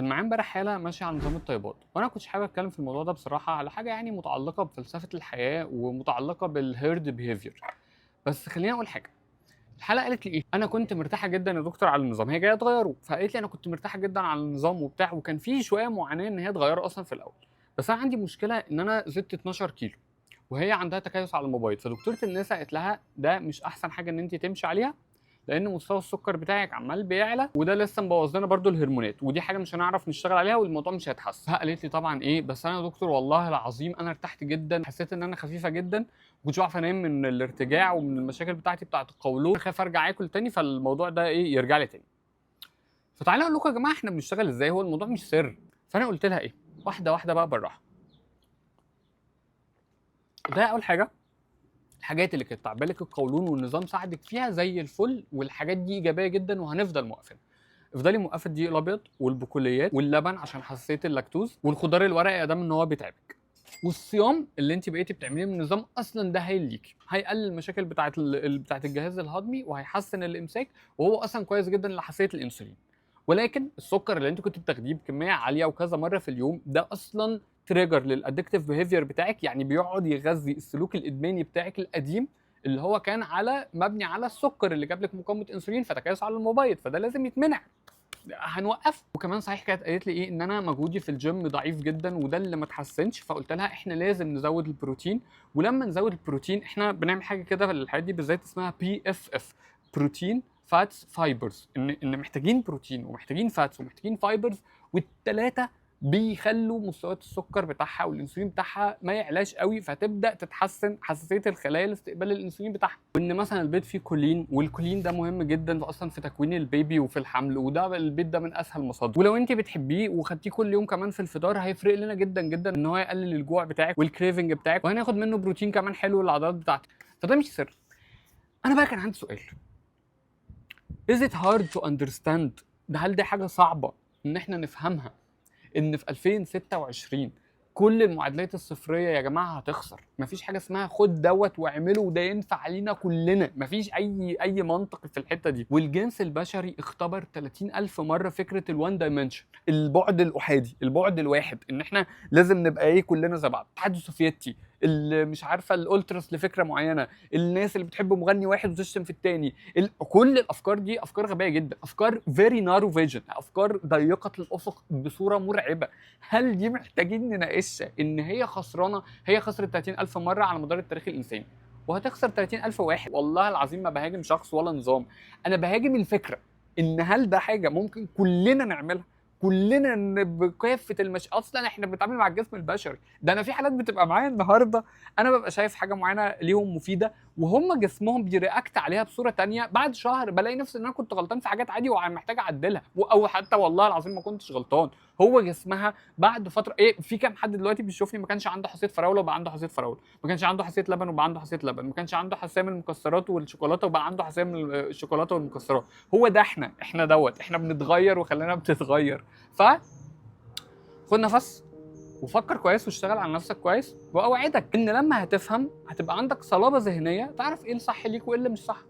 كان معايا امبارح حاله ماشيه على نظام الطيبات، وانا كنتش حابب اتكلم في الموضوع ده بصراحه، على حاجه يعني متعلقه بفلسفه الحياه ومتعلقه بالهيرد بيهيفير. بس خليني اقول حاجه. الحلقه قالت لي ايه؟ انا كنت مرتاحه جدا يا دكتور على النظام، هي جايه تغيره، فقالت لي انا كنت مرتاحه جدا على النظام وبتاع، وكان في شويه معاناه ان هي تغيره اصلا في الاول. بس انا عندي مشكله ان انا زدت 12 كيلو، وهي عندها تكيس على الموبايل، فدكتوره النساء قالت لها ده مش احسن حاجه ان انت تمشي عليها، لان مستوى السكر بتاعك عمال بيعلى، وده لسه مبوظ لنا برده الهرمونات، ودي حاجه مش هنعرف نشتغل عليها والموضوع مش هيتحسن. قالت لي طبعا ايه، بس انا يا دكتور والله العظيم انا ارتحت جدا، حسيت ان انا خفيفه جدا، ما كنتش بعرف انام من الارتجاع ومن المشاكل بتاعتي بتاعت القولون، خايف ارجع اكل تاني فالموضوع ده ايه يرجع لي تاني. فتعالى اقول لكم يا جماعه احنا بنشتغل ازاي، هو الموضوع مش سر. فانا قلت لها ايه، واحده واحده بقى بالراحه. ده اول حاجه، الحاجات اللي كانت تعبالك لك القولون والنظام ساعدك فيها زي الفل، والحاجات دي ايجابيه جدا وهنفضل موقفين. افضلي موقفه الدقيق الابيض والبقوليات واللبن عشان حساسيه اللاكتوز، والخضار الورقي ادام ان هو بيتعبك، والصيام اللي انت بقيتي بتعمليه من النظام اصلا ده هيليك، هيقلل المشاكل بتاعه الجهاز الهضمي وهيحسن الامساك، وهو اصلا كويس جدا لحساسيه الانسولين. ولكن السكر اللي انت كنت بتاخديه بكميه عاليه وكذا مره في اليوم ده اصلا تريجر للادكتيف بيهيفير بتاعك، يعني بيقعد يغذي السلوك الادماني بتاعك القديم اللي هو كان مبني على السكر اللي جاب لك مقاومه انسولين فتكيس على الموبايل، فده لازم يتمنع، هنوقف. وكمان صحيح كانت قالت لي ايه، ان انا مجهودي في الجيم ضعيف جدا وده اللي ما اتحسنش، فقلت لها احنا لازم نزود البروتين. ولما نزود البروتين احنا بنعمل حاجه كده في الحاجات دي بالذات اسمها بي اف اف، بروتين فاتس فايبرز، ان محتاجين بروتين ومحتاجين فاتس ومحتاجين فايبرز، والثلاثه بيخلوا مستويات السكر بتاعها والانسولين بتاعها ما يعلاش قوي، فتبدا تتحسن حساسيه الخلايا لاستقبال الانسولين بتاعها. وان مثلا البيض فيه كولين، والكولين ده مهم جدا اصلا في تكوين البيبي وفي الحمل، وده البيض ده من اسهل المصادر، ولو انت بتحبيه وخدتيه كل يوم كمان في الفطار هيفرق لنا جدا جدا ان هو يقلل الجوع بتاعك والكريفنج بتاعك، وهناخد منه بروتين كمان حلو للعضلات بتاعتك، فده مش سر. انا بقى كان عندي سؤال، is it hard to understand، ده هل دي حاجه صعبه ان احنا نفهمها، ان في 2026 كل المعادلات الصفريه يا جماعه هتخسر، مفيش حاجه اسمها خد دوت واعمله وده ينفع علينا كلنا، مفيش اي منطق في الحته دي. والجنس البشري اختبر 30,000 مره فكره الوان دايمنشن، البعد الاحادي، البعد الواحد، ان احنا لازم نبقى ايه كلنا زي بعض. الاتحاد السوفيتي، اللي مش عارفه الالتراس لفكره معينه، الناس اللي بتحب مغني واحد وتشتم في التاني، كل الافكار دي افكار غبيه جدا، افكار فيري نارو فيجن، افكار ضيقه الافق بصوره مرعبه. هل دي محتاجين نناقشها ان هي خسرانه؟ هي خسرت 30,000 مره على مدار التاريخ الانساني، وهتخسر 30,000 واحد. والله العظيم ما بهاجم شخص ولا نظام، انا بهاجم الفكره ان هل ده حاجه ممكن كلنا نعملها، كلنا بكافه اصلا احنا بنتعامل مع الجسم البشري ده، انا في حالات بتبقى معايا النهارده انا ببقى شايف حاجه معينه ليهم مفيده وهم جسمهم بيرياكت عليها بصوره تانية، بعد شهر بلاقي نفسي ان انا كنت غلطان في حاجات عادي ومحتاج اعدلها، او حتى والله العظيم ما كنتش غلطان، هو جسمها بعد فتره ايه. في كام حد دلوقتي بيشوفني ما كانش عنده حساسيه فراوله وبقى عنده حساسيه فراوله، ما كانش عنده حساسيه لبن وبقى عنده حساسيه لبن، ما كانش عنده حساسيه من المكسرات والشوكولاته وبقى عنده حساسيه من الشوكولاته والمكسرات. هو ده احنا دوت، احنا بنتغير وخلينا بتتغير. ف خد نفس وفكر كويس واشتغل على نفسك كويس، واوعدك ان لما هتفهم هتبقى عندك صلابه ذهنيه تعرف ايه الصح ليك وايه اللي مش صح.